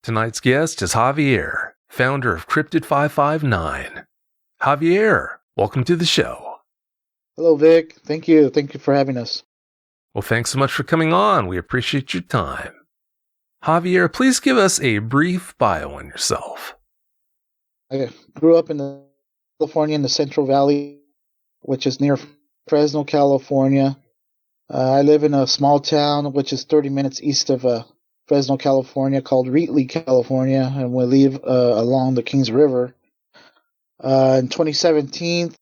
Tonight's guest is Javier, founder of Cryptid 559. Javier, welcome to the show. Hello, Vic. Thank you. Thank you for having us. Well, thanks so much for coming on. We appreciate your time. Javier, please give us a brief bio on yourself. I grew up in California in the Central Valley, which is near Fresno, California. I live in a small town which is 30 minutes east of Fresno, California, called Wheatley, California, and we live along the Kings River. In 2017,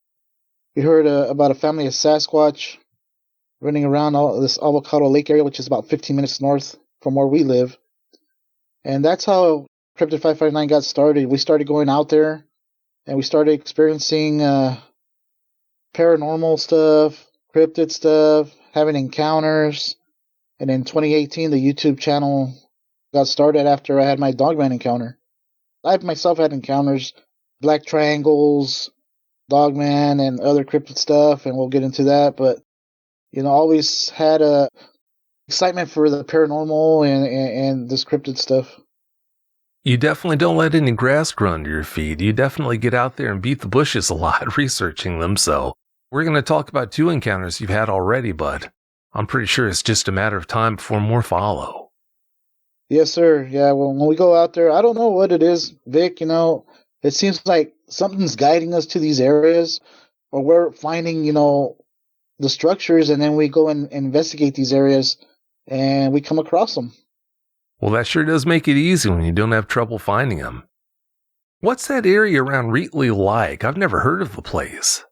we heard about a family of Sasquatch running around this Avocado Lake area, which is about 15 minutes north from where we live. And that's how Cryptid 559 got started. We started going out there, and we started experiencing paranormal stuff, cryptid stuff, having encounters. And in 2018, the YouTube channel got started after I had my Dogman encounter. I myself had encounters, black triangles, Dogman, and other cryptid stuff, and we'll get into that. But, always had a excitement for the paranormal and this cryptid stuff. You definitely don't let any grass grow under your feet. You definitely get out there and beat the bushes a lot researching them. So we're going to talk about 2 encounters you've had already, but I'm pretty sure it's just a matter of time before more follow. Yes, sir. Yeah, well, when we go out there, I don't know what it is, Vic. It seems like something's guiding us to these areas, or we're finding, the structures, and then we go and investigate these areas, and we come across them. Well, that sure does make it easy when you don't have trouble finding them. What's that area around Wheatley like? I've never heard of the place.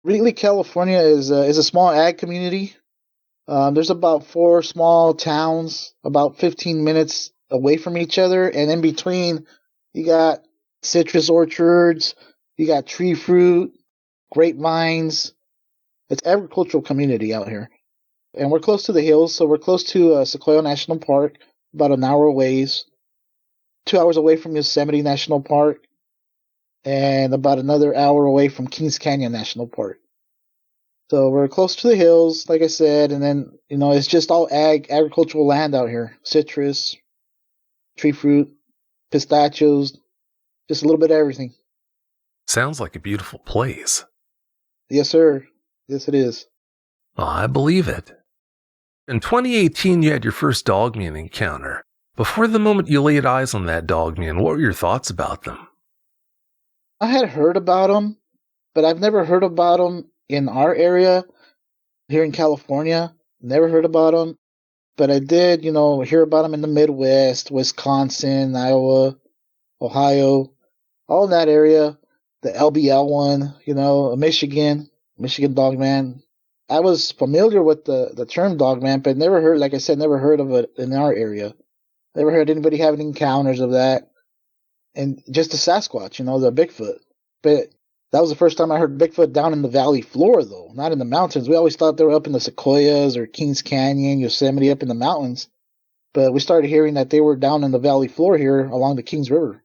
Wheatley, California is a small ag community. There's about 4 small towns, about 15 minutes away from each other, and in between, you got citrus orchards, you got tree fruit, grapevines. It's an agricultural community out here. And we're close to the hills, so we're close to Sequoia National Park, about an hour away, 2 hours away from Yosemite National Park, and about another hour away from Kings Canyon National Park. So we're close to the hills, like I said, and then, it's just all agricultural land out here. Citrus, tree fruit, pistachios, just a little bit of everything. Sounds like a beautiful place. Yes, sir. Yes, it is. Oh, I believe it. In 2018, you had your first Dogman encounter. Before the moment you laid eyes on that Dogman, what were your thoughts about them? I had heard about them, but I've never heard about them in our area here in California. Never heard about them, but I did, hear about them in the Midwest, Wisconsin, Iowa, Ohio, all in that area. The LBL one, Michigan Dogman. I was familiar with the term Dogman, but never heard of it in our area. Never heard anybody having encounters of that. And just the Sasquatch, the Bigfoot. But that was the first time I heard Bigfoot down in the valley floor, though, not in the mountains. We always thought they were up in the Sequoias or Kings Canyon, Yosemite, up in the mountains. But we started hearing that they were down in the valley floor here along the Kings River.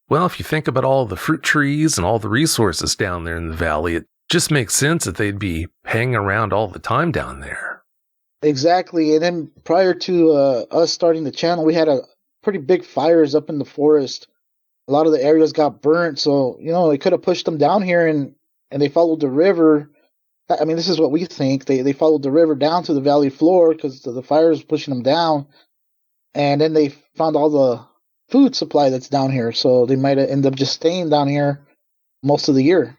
Well, if you think about all the fruit trees and all the resources down there in the valley, it just makes sense that they'd be hanging around all the time down there. Exactly. And then prior to us starting the channel, we had a pretty big fires up in the forest. A lot of the areas got burnt, so, it could have pushed them down here, and they followed the river. I mean, this is what we think. They followed the river down to the valley floor because the fire was pushing them down, and then they found all the food supply that's down here, so they might have ended up just staying down here most of the year.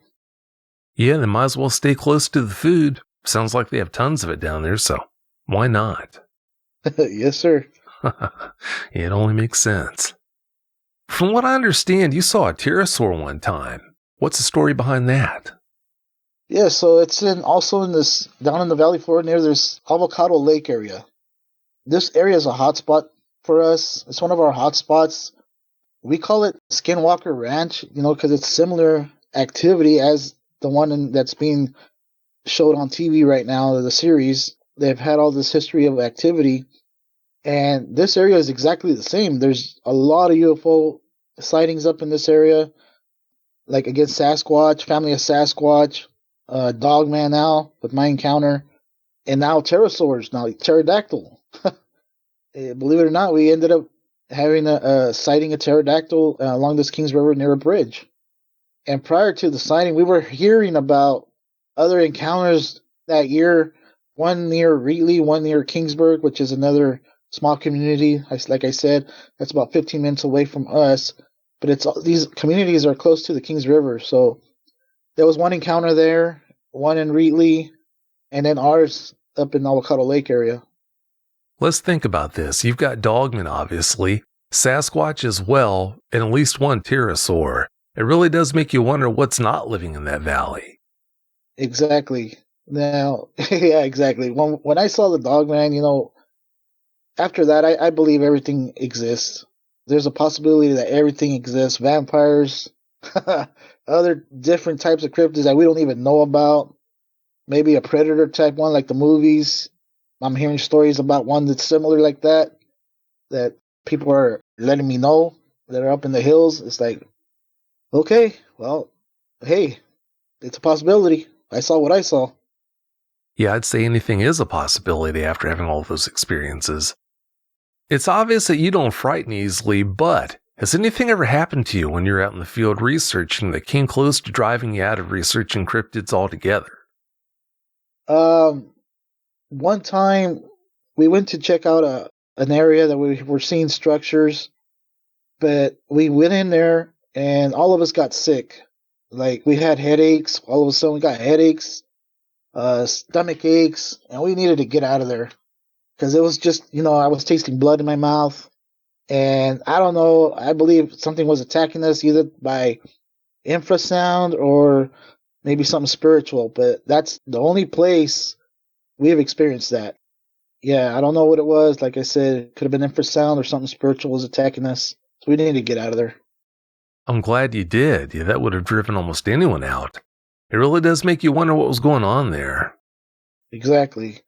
Yeah, they might as well stay close to the food. Sounds like they have tons of it down there, so why not? Yes, sir. It only makes sense. From what I understand, you saw a pterosaur one time. What's the story behind that? Yeah, so it's also in this, down in the valley floor near this Avocado Lake area. This area is a hotspot for us. It's one of our hotspots. We call it Skinwalker Ranch, because it's similar activity as the one that's being showed on TV right now, the series. They've had all this history of activity. And this area is exactly the same. There's a lot of UFO sightings up in this area, like against Sasquatch, family of Sasquatch, Dogman now with my encounter, and now pterosaurs, now pterodactyl. Believe it or not, we ended up having a sighting a pterodactyl along this Kings River near a bridge. And prior to the sighting, we were hearing about other encounters that year. One near Wheatley, one near Kingsburg, which is another small community. Like I said, that's about 15 minutes away from us. But these communities are close to the Kings River, so there was one encounter there, one in Wheatley, and then ours up in Avocado Lake area. Let's think about this. You've got Dogman, obviously, Sasquatch as well, and at least one pterosaur. It really does make you wonder what's not living in that valley. Exactly. Now, yeah, exactly. When I saw the Dogman, after that, I believe everything exists. There's a possibility that everything exists. Vampires, other different types of cryptids that we don't even know about. Maybe a predator type one like the movies. I'm hearing stories about one that's similar like that people are letting me know that are up in the hills. It's like, okay, well, hey, it's a possibility. I saw what I saw. Yeah, I'd say anything is a possibility after having all those experiences. It's obvious that you don't frighten easily, but has anything ever happened to you when you're out in the field researching that came close to driving you out of researching cryptids altogether? One time we went to check out an area that we were seeing structures, but we went in there and all of us got sick. Like we had headaches. All of a sudden we got headaches, stomach aches, and we needed to get out of there because it was just, I was tasting blood in my mouth. And I don't know, I believe something was attacking us either by infrasound or maybe something spiritual, but that's the only place we have experienced that. Yeah, I don't know what it was. Like I said, it could have been infrasound or something spiritual was attacking us. So we need to get out of there. I'm glad you did. Yeah, that would have driven almost anyone out. It really does make you wonder what was going on there. Exactly.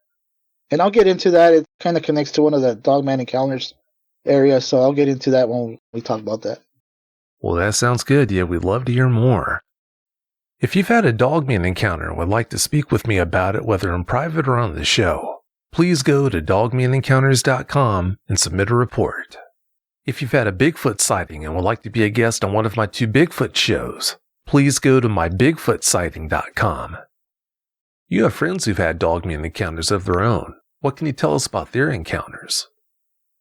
And I'll get into that. It kind of connects to one of the Dogman encounters area, so I'll get into that when we talk about that. Well, that sounds good. Yeah, we'd love to hear more. If you've had a Dogman encounter and would like to speak with me about it, whether in private or on the show, please go to dogmanencounters.com and submit a report. If you've had a Bigfoot sighting and would like to be a guest on one of my 2 Bigfoot shows, please go to mybigfootsighting.com. You have friends who've had Dogman encounters of their own. What can you tell us about their encounters?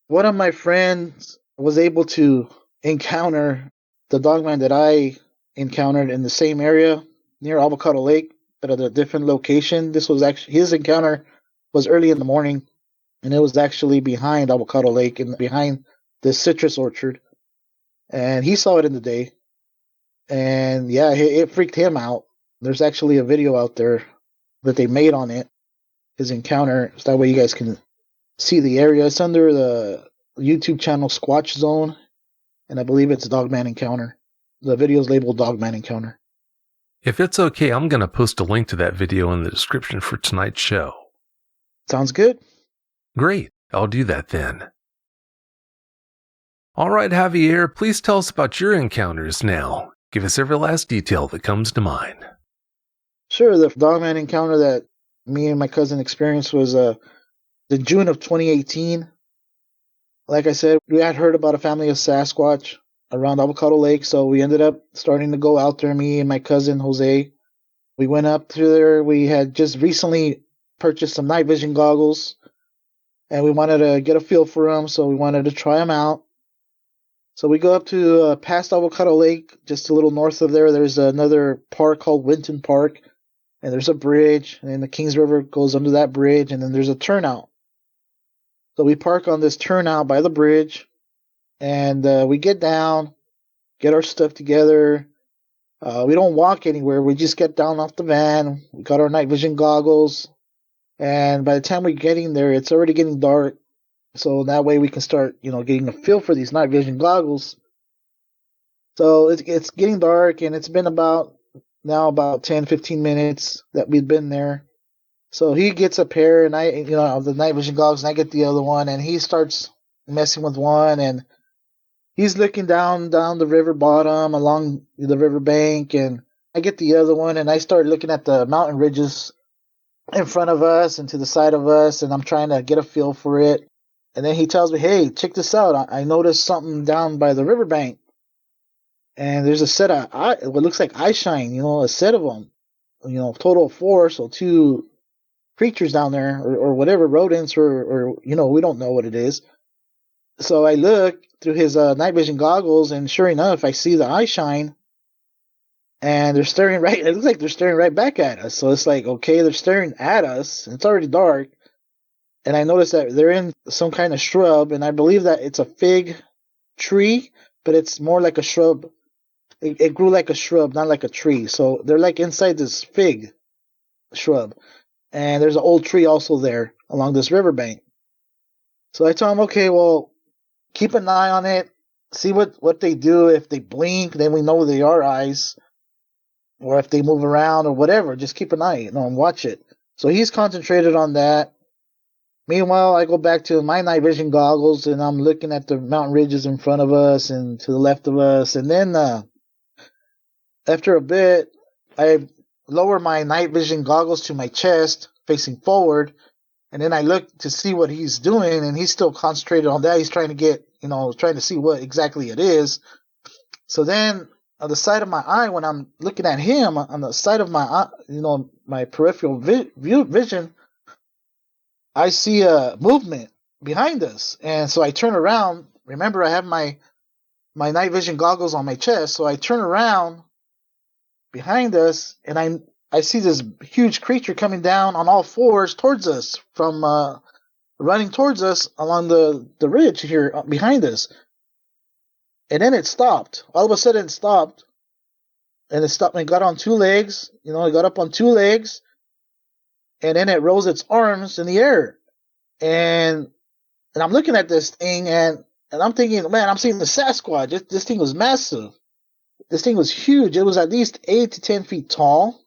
One of my friends was able to encounter the Dogman that I encountered in the same area near Avocado Lake, but at a different location. This was actually his encounter was early in the morning, and it was actually behind Avocado Lake and behind the citrus orchard. And he saw it in the day, and yeah, it freaked him out. There's actually a video out there that they made on it, his encounter, so that way you guys can see the area. It's under the YouTube channel Squatch Zone, and I believe it's Dogman Encounter. The video is labeled Dogman Encounter. If it's okay, I'm going to post a link to that video in the description for tonight's show. Sounds good? Great, I'll do that then. All right, Javier, please tell us about your encounters now. Give us every last detail that comes to mind. Sure, the Dogman encounter that me and my cousin experienced was the June of 2018. Like I said, we had heard about a family of Sasquatch around Avocado Lake, so we ended up starting to go out there, me and my cousin Jose. We went up to there. We had just recently purchased some night vision goggles, and we wanted to get a feel for them, so we wanted to try them out. So we go up to past Avocado Lake, just a little north of there. There's another park called Winton Park, and there's a bridge, and then the Kings River goes under that bridge, and then there's a turnout. So we park on this turnout by the bridge, and we get down, get our stuff together. We don't walk anywhere. We just get down off the van. We got our night vision goggles, and by the time we're getting there, it's already getting dark. So that way we can start, getting a feel for these night vision goggles. So it's getting dark, and it's been about 10, 15 minutes that we've been there. So he gets a pair, and I, the night vision goggles, and I get the other one, and he starts messing with one, and he's looking down the river bottom along the river bank, and I get the other one, and I start looking at the mountain ridges in front of us and to the side of us, and I'm trying to get a feel for it. And then he tells me, hey, check this out. I noticed something down by the riverbank. And there's a set of what looks like eye shine, a set of them. Total of 4, so 2 creatures down there, or whatever, rodents, or we don't know what it is. So I look through his night vision goggles, and sure enough, I see the eye shine, and they're staring right. It looks like they're staring right back at us. So it's like, okay, they're staring at us. And it's already dark, and I notice that they're in some kind of shrub, and I believe that it's a fig tree, but it's more like a shrub. It grew like a shrub, not like a tree. So they're like inside this fig shrub, and there's an old tree also there along this riverbank. So I tell him, okay, well, keep an eye on it, see what they do. If they blink, then we know they are eyes, or if they move around or whatever, just keep an eye, and watch it. So he's concentrated on that. Meanwhile, I go back to my night vision goggles, and I'm looking at the mountain ridges in front of us and to the left of us. And then after a bit, I lower my night vision goggles to my chest, facing forward, and then I look to see what he's doing, and he's still concentrated on that. He's trying to trying to see what exactly it is. So then, on the side of my eye, when I'm looking at him, on the side of my eye, my peripheral vision, I see a movement behind us. And so I turn around. Remember, I have my night vision goggles on my chest, so I turn around behind us, and I see this huge creature coming down on all 4s towards us, from running towards us along the ridge here behind us. And then it stopped. All of a sudden it stopped. And it stopped and it got on 2 legs. It got up on 2 legs. And then it rose its arms in the air. And I'm looking at this thing, and I'm thinking, man, I'm seeing the Sasquatch. This thing was massive. This thing was huge. It was at least 8 to 10 feet tall.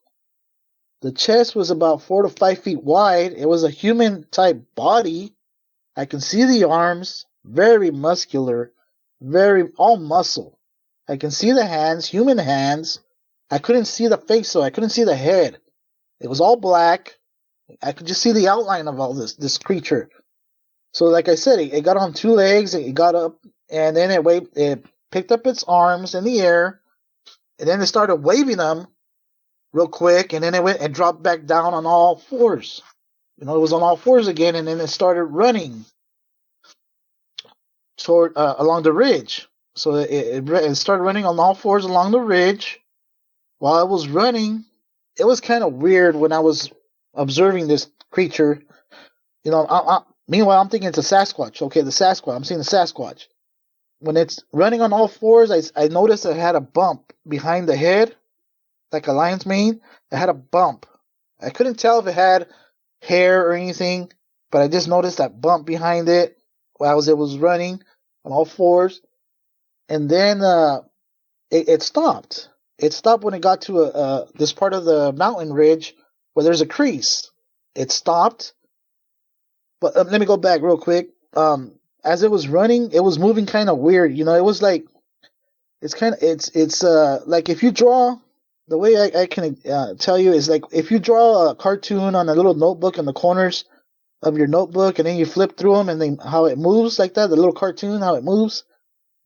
The chest was about 4 to 5 feet wide. It was a human-type body. I can see the arms, very muscular, all muscle. I can see the hands, human hands. I couldn't see the face, so I couldn't see the head. It was all black. I could just see the outline of all this creature. So like I said, it got on 2 legs, it got up, and then it picked up its arms in the air, and then it started waving them real quick, and then it went and dropped back down on all 4s. It was on all 4s again, and then it started running toward along the ridge. So it started running on all 4s along the ridge. While it was running, it was kind of weird when I was observing this creature. Meanwhile, I'm thinking it's a Sasquatch. Okay, the Sasquatch. I'm seeing the Sasquatch. When it's running on all 4s, I noticed it had a bump behind the head, like a lion's mane. It had a bump. I couldn't tell if it had hair or anything, but I just noticed that bump behind it while it was running on all 4s. And then it stopped. It stopped when it got to this part of the mountain ridge where there's a crease. It stopped. But let me go back real quick. As it was running, it was moving kind of weird. It was like, it's like if you draw, the way I can tell you is like if you draw a cartoon on a little notebook in the corners of your notebook, and then you flip through them, and then how it moves like that, the little cartoon, how it moves.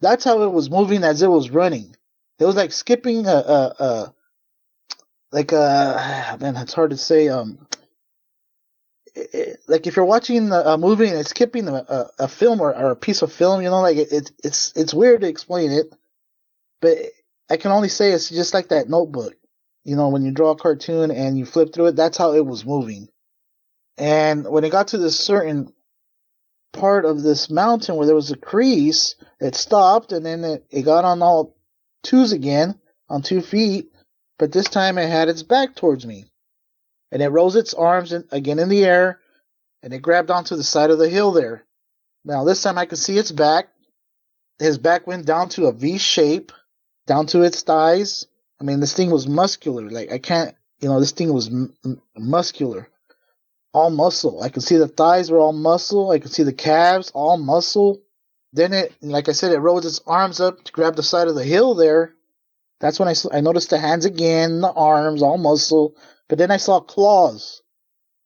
That's how it was moving as it was running. It was like skipping man, it's hard to say. Like if you're watching a movie and it's skipping a film or a piece of film, like it's weird to explain it, but I can only say it's just like that notebook. When you draw a cartoon and you flip through it, that's how it was moving. And when it got to this certain part of this mountain where there was a crease, it stopped, and then it got on all 2s again, on 2 feet, but this time it had its back towards me. And it rose its arms again in the air, and it grabbed onto the side of the hill there. Now this time I could see its back. His back went down to a V shape, down to its thighs. I mean, this thing was muscular. Like, I can't, this thing was muscular. All muscle. I could see the thighs were all muscle. I could see the calves, all muscle. Then like I said, it rose its arms up to grab the side of the hill there. That's when I noticed the hands again, the arms, all muscle. But then I saw claws.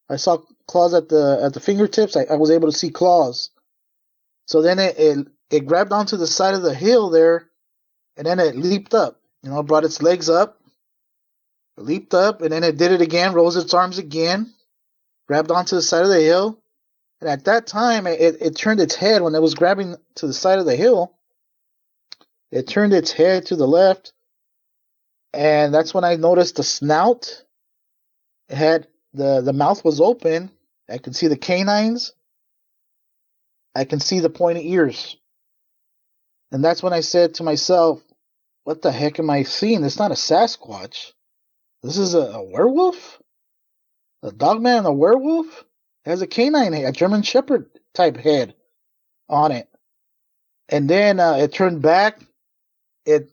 I saw claws at the fingertips. I was able to see claws. So then it grabbed onto the side of the hill there, and then it leaped up. Brought its legs up, leaped up, and then it did it again, rose its arms again, grabbed onto the side of the hill. And at that time, it turned its head when it was grabbing to the side of the hill. It turned its head to the left, and that's when I noticed the snout. It had the mouth was open. I could see the canines. I can see the pointy ears. And that's when I said to myself, what the heck am I seeing? It's not a Sasquatch. This is a werewolf? A Dogman, a werewolf? It has a canine head, a German Shepherd type head on it. And then it turned back. It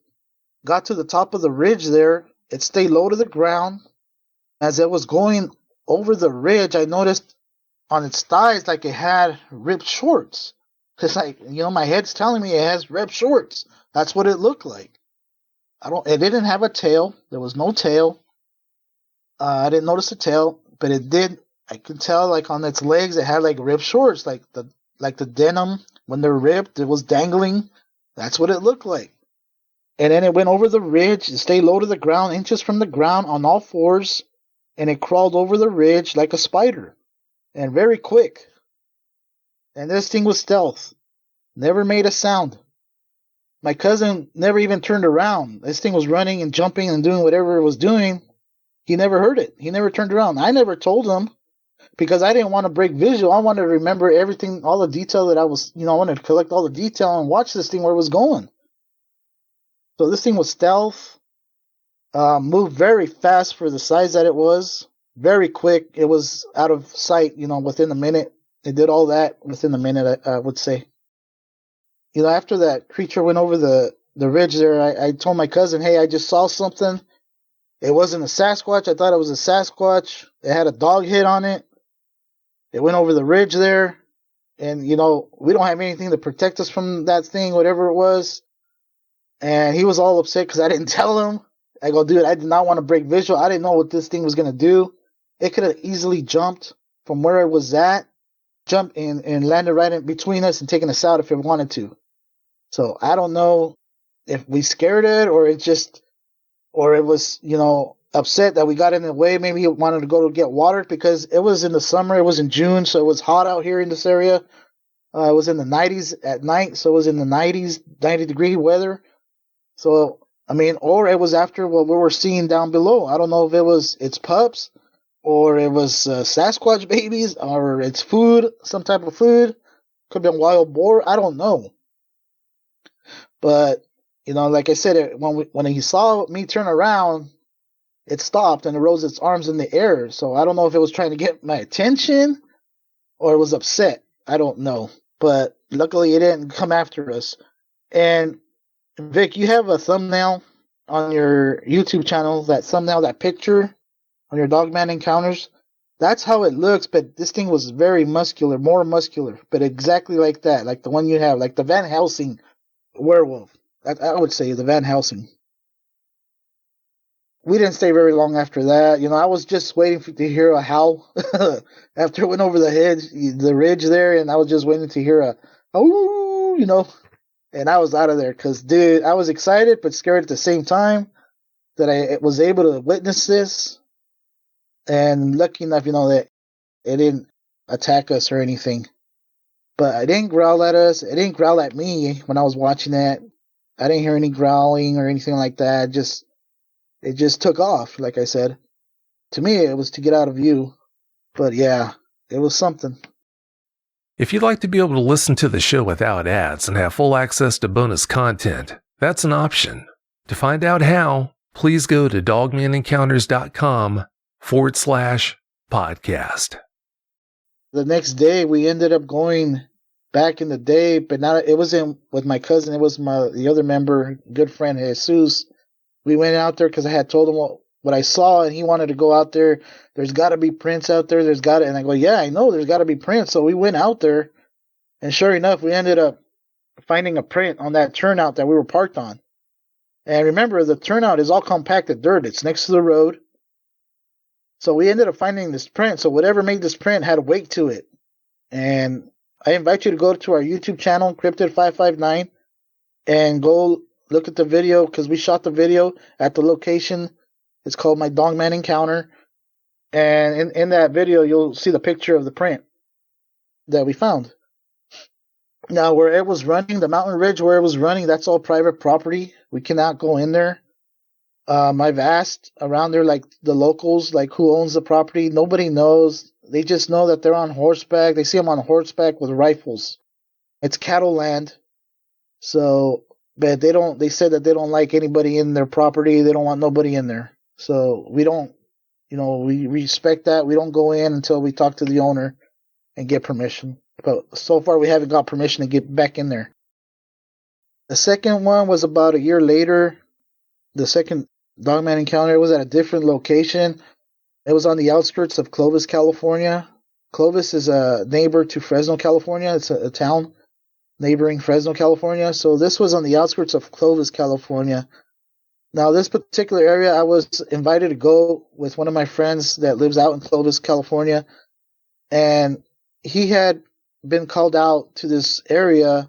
got to the top of the ridge there. It stayed low to the ground. As it was going over the ridge, I noticed on its thighs like it had ripped shorts. It's like, my head's telling me it has ripped shorts. That's what it looked like. It didn't have a tail. There was no tail. I didn't notice the tail, but it did. I could tell like on its legs it had like ripped shorts, like the denim when they're ripped, it was dangling. That's what it looked like. And then it went over the ridge, it stayed low to the ground, inches from the ground on all fours, and it crawled over the ridge like a spider. And very quick. And this thing was stealth. Never made a sound. My cousin never even turned around. This thing was running and jumping and doing whatever it was doing. He never heard it. He never turned around. I never told him because I didn't want to break visual. I wanted to remember everything, all the detail that I was, I wanted to collect all the detail and watch this thing where it was going. So this thing was stealth, moved very fast for the size that it was, very quick. It was out of sight, within a minute. It did all that within a minute, I would say. After that creature went over the ridge there, I told my cousin, hey, I just saw something. It wasn't a Sasquatch. I thought it was a Sasquatch. It had a dog head on it. It went over the ridge there. And, we don't have anything to protect us from that thing, whatever it was. And he was all upset because I didn't tell him. I go, dude, I did not want to break visual. I didn't know what this thing was going to do. It could have easily jumped from where it was at, jumped and landed right in between us and taken us out if it wanted to. So I don't know if we scared it or it was, upset that we got in the way. Maybe he wanted to go to get water because it was in the summer. It was in June, so it was hot out here in this area. It was in the 90s at night, so it was in the 90s, 90-degree weather. So, or it was after what we were seeing down below. I don't know if it was its pups or it was Sasquatch babies or its food, some type of food. Could have been wild boar. I don't know. But, like I said, when he saw me turn around, it stopped and it rose its arms in the air. So I don't know if it was trying to get my attention or it was upset. I don't know. But luckily it didn't come after us. And Vic, you have a thumbnail on your YouTube channel, that thumbnail, that picture on your Dogman encounters. That's how it looks, but this thing was very muscular, more muscular, but exactly like that, like the one you have, like the Van Helsing werewolf. I would say the Van Helsing. We didn't stay very long after that. I was just waiting to hear a howl after it went over the ridge there, and I was just waiting to hear a, oh, and I was out of there because, dude, I was excited but scared at the same time that I was able to witness this. And lucky enough, that it didn't attack us or anything. But it didn't growl at us. It didn't growl at me when I was watching that. I didn't hear any growling or anything like that. It just took off, like I said. To me, it was to get out of view. But yeah, it was something. If you'd like to be able to listen to the show without ads and have full access to bonus content, that's an option. To find out how, please go to dogmanencounters.com/podcast. The next day, we ended up going back in the day, but not. It wasn't with my cousin. It was the other member, good friend Jesus. We went out there because I had told him what I saw, and he wanted to go out there. There's got to be prints out there. And I go, yeah, I know. There's got to be prints. So we went out there, and sure enough, we ended up finding a print on that turnout that we were parked on. And remember, the turnout is all compacted dirt. It's next to the road. So we ended up finding this print. So whatever made this print had weight to it. And I invite you to go to our YouTube channel, Cryptid559, and go look at the video because we shot the video at the location. It's called My Dogman Encounter. And in that video, you'll see the picture of the print that we found. Now, where it was running, the mountain ridge where it was running, that's all private property. We cannot go in there. I've asked around there, like the locals, like who owns the property. Nobody knows. They just know that they're on horseback. They see them on horseback with rifles. It's cattle land. So, but they don't. They said that they don't like anybody in their property. They don't want nobody in there. So we don't. We respect that. We don't go in until we talk to the owner and get permission. But so far, we haven't got permission to get back in there. The second one was about a year later. The second Dogman encounter was at a different location. It was on the outskirts of Clovis, California. Clovis is a neighbor to Fresno, California. It's a town neighboring Fresno, California. So this was on the outskirts of Clovis, California. Now, this particular area, I was invited to go with one of my friends that lives out in Clovis, California. And he had been called out to this area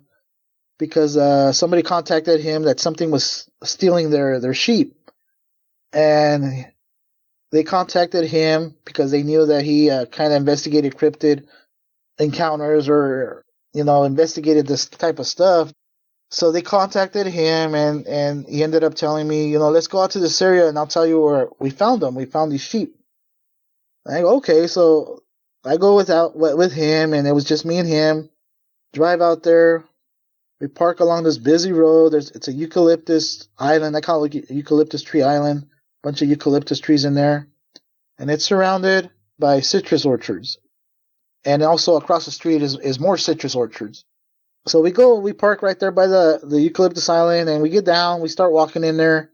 because somebody contacted him that something was stealing their sheep. And they contacted him because they knew that he kind of investigated cryptid encounters or, investigated this type of stuff. So they contacted him, and he ended up telling me, let's go out to this area, and I'll tell you where we found them. We found these sheep. I go, okay, so I go with him, and it was just me and him. Drive out there. We park along this busy road. It's a eucalyptus island. I call it eucalyptus tree island. Bunch of eucalyptus trees in there. And it's surrounded by citrus orchards. And also across the street is more citrus orchards. So we park right there by the eucalyptus island, and we get down, we start walking in there,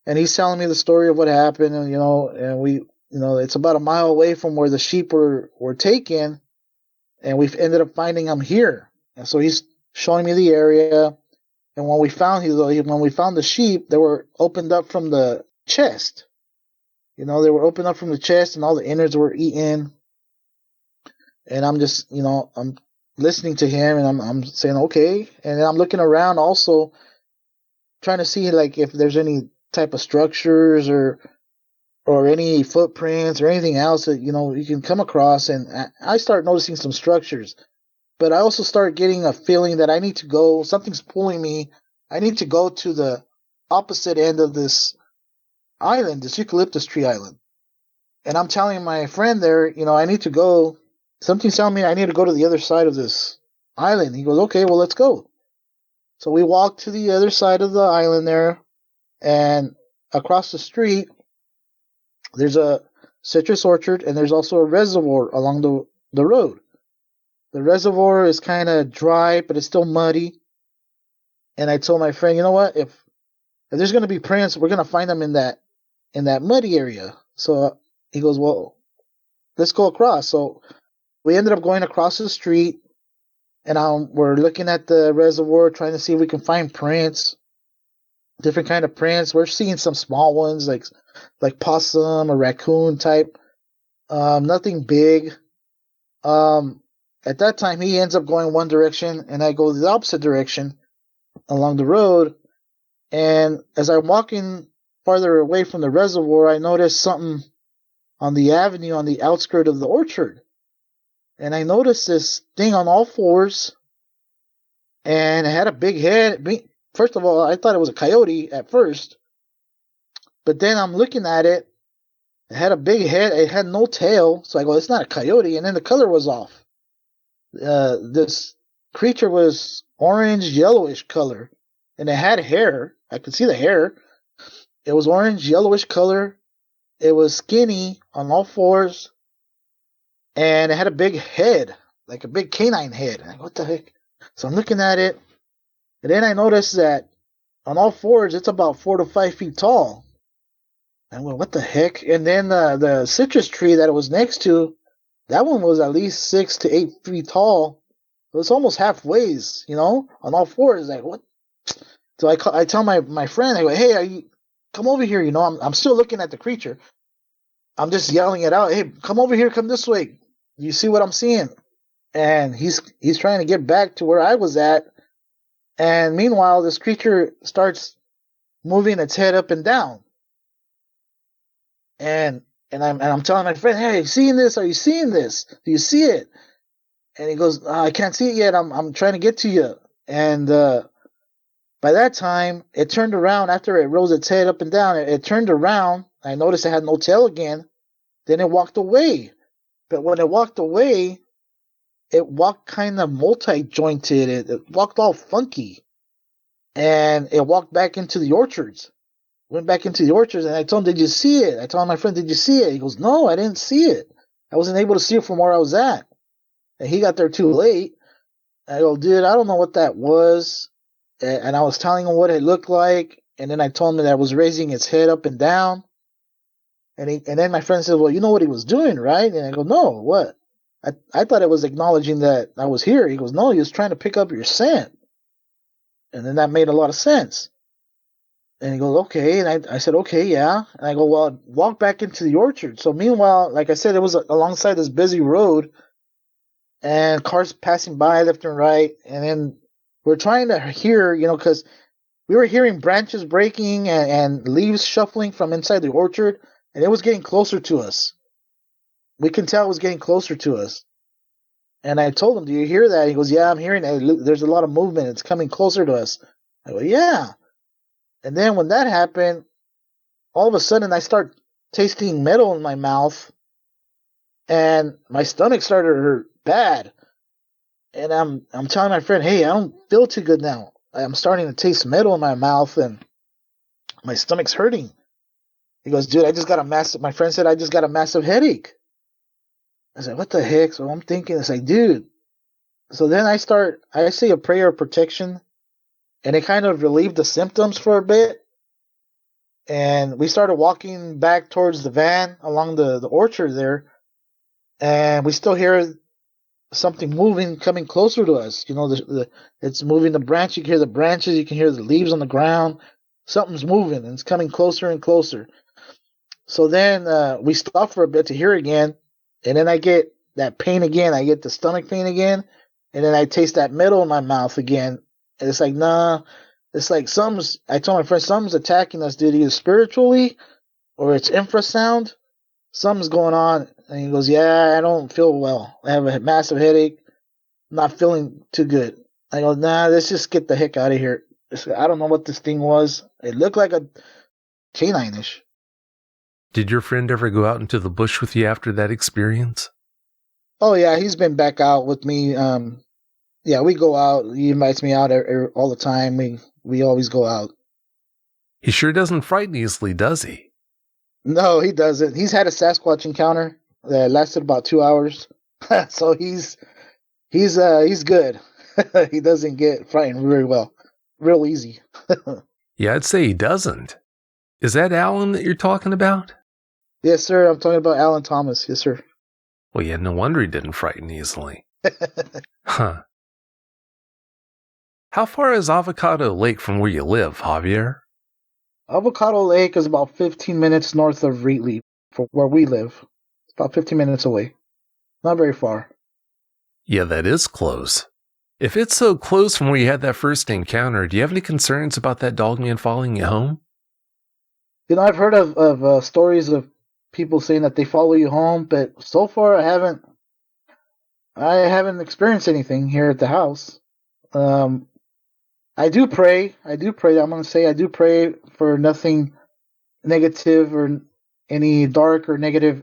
and he's telling me the story of what happened, and and we, it's about a mile away from where the sheep were taken, and we've ended up finding them here. And so he's showing me the area, and when we found the sheep, they were opened up from the chest. They were opened up from the chest, and all the innards were eaten. And I'm just, I'm listening to him, and I'm saying, okay. And then I'm looking around also, trying to see, like, if there's any type of structures or any footprints or anything else that, you can come across. And I start noticing some structures. But I also start getting a feeling that I need to go, something's pulling me. I need to go to the opposite end of this island, this eucalyptus tree island. And I'm telling my friend there, I need to go. Something's telling me I need to go to the other side of this island. He goes, okay, well, let's go. So we walk to the other side of the island there, and across the street, there's a citrus orchard, and there's also a reservoir along the road. The reservoir is kind of dry, but it's still muddy. And I told my friend, you know what? If there's going to be prints, we're going to find them in that muddy area. So he goes, well, let's go across. So we ended up going across the street, and we're looking at the reservoir, trying to see if we can find prints, different kind of prints. We're seeing some small ones, like possum or raccoon type, nothing big. At that time, he ends up going one direction, and I go the opposite direction along the road. And as I'm walking farther away from the reservoir, I notice something on the avenue on the outskirt of the orchard. And I noticed this thing on all fours, and it had a big head. First of all, I thought it was a coyote at first, but then I'm looking at it. It had a big head. It had no tail, so I go, it's not a coyote. And then the color was off. This creature was orange, yellowish color, and it had hair. I could see the hair. It was orange, yellowish color. It was skinny on all fours. And it had a big head, like a big canine head. And I go, what the heck? So I'm looking at it. And then I noticed that on all fours, it's about 4 to 5 feet tall. I went, what the heck? And then the citrus tree that it was next to, that one was at least 6 to 8 feet tall. It was almost halfway, on all fours. Like, what? So I tell my friend, I go, hey, come over here. I'm still looking at the creature. I'm just yelling it out. Hey, come over here. Come this way. You see what I'm seeing? and he's trying to get back to where I was at. And meanwhile, this creature starts moving its head up and down. And I'm telling my friend, hey, are you seeing this? Are you seeing this? Do you see it? And he goes, I can't see it yet. I'm trying to get to you. And by that time, it turned around after it rose its head up and down. It turned around. I noticed it had no tail again. Then it walked away. But when it walked away, it walked kind of multi-jointed. It walked all funky. And it walked back into the orchards. Went back into the orchards, and I told him, did you see it? I told my friend, did you see it? He goes, no, I didn't see it. I wasn't able to see it from where I was at. And he got there too late. I go, dude, I don't know what that was. And I was telling him what it looked like. And then I told him that it was raising its head up and down. And then my friend said, well, you know what he was doing, right? And I go, no, what? I thought it was acknowledging that I was here. He goes, no, he was trying to pick up your scent. And then that made a lot of sense. And he goes, okay. And I said, okay, yeah. And I go, well, walk back into the orchard. So meanwhile, like I said, it was alongside this busy road and cars passing by left and right. And then we're trying to hear, because we were hearing branches breaking and leaves shuffling from inside the orchard. And it was getting closer to us. We can tell it was getting closer to us. And I told him, do you hear that? He goes, yeah, I'm hearing it. There's a lot of movement. It's coming closer to us. I go, yeah. And then when that happened, all of a sudden I start tasting metal in my mouth, and my stomach started to hurt bad. And I'm telling my friend, hey, I don't feel too good now. I'm starting to taste metal in my mouth, and my stomach's hurting. He goes, dude, my friend said, I just got a massive headache. I said, what the heck? So I'm thinking, it's like, dude. So then I say a prayer of protection, and it kind of relieved the symptoms for a bit. And we started walking back towards the van along the orchard there. And we still hear something moving, coming closer to us. It's moving the branch. You can hear the branches. You can hear the leaves on the ground. Something's moving, and it's coming closer and closer. So then we stop for a bit to hear again. And then I get that pain again. I get the stomach pain again. And then I taste that metal in my mouth again. And it's like, nah, it's like I told my friend, something's attacking us, dude, either spiritually or it's infrasound. Something's going on. And he goes, yeah, I don't feel well. I have a massive headache. I'm not feeling too good. I go, nah, let's just get the heck out of here. I don't know what this thing was. It looked like a canine-ish. Did your friend ever go out into the bush with you after that experience? Oh, yeah, he's been back out with me. Yeah, we go out. He invites me out all the time. We always go out. He sure doesn't frighten easily, does he? No, he doesn't. He's had a Sasquatch encounter that lasted about 2 hours. So he's good. He doesn't get frightened very well. Real easy. Yeah, I'd say he doesn't. Is that Alan that you're talking about? Yes, sir. I'm talking about Alan Thomas. Yes, sir. Well, yeah, no wonder he didn't frighten easily. Huh. How far is Avocado Lake from where you live, Javier? Avocado Lake is about 15 minutes north of Wheatley, from where we live. It's about 15 minutes away. Not very far. Yeah, that is close. If it's so close from where you had that first encounter, do you have any concerns about that Dogman following you home? I've heard of stories of people saying that they follow you home, but so far I haven't experienced anything here at the house. I do pray. I'm going to say I do pray for nothing negative or any dark or negative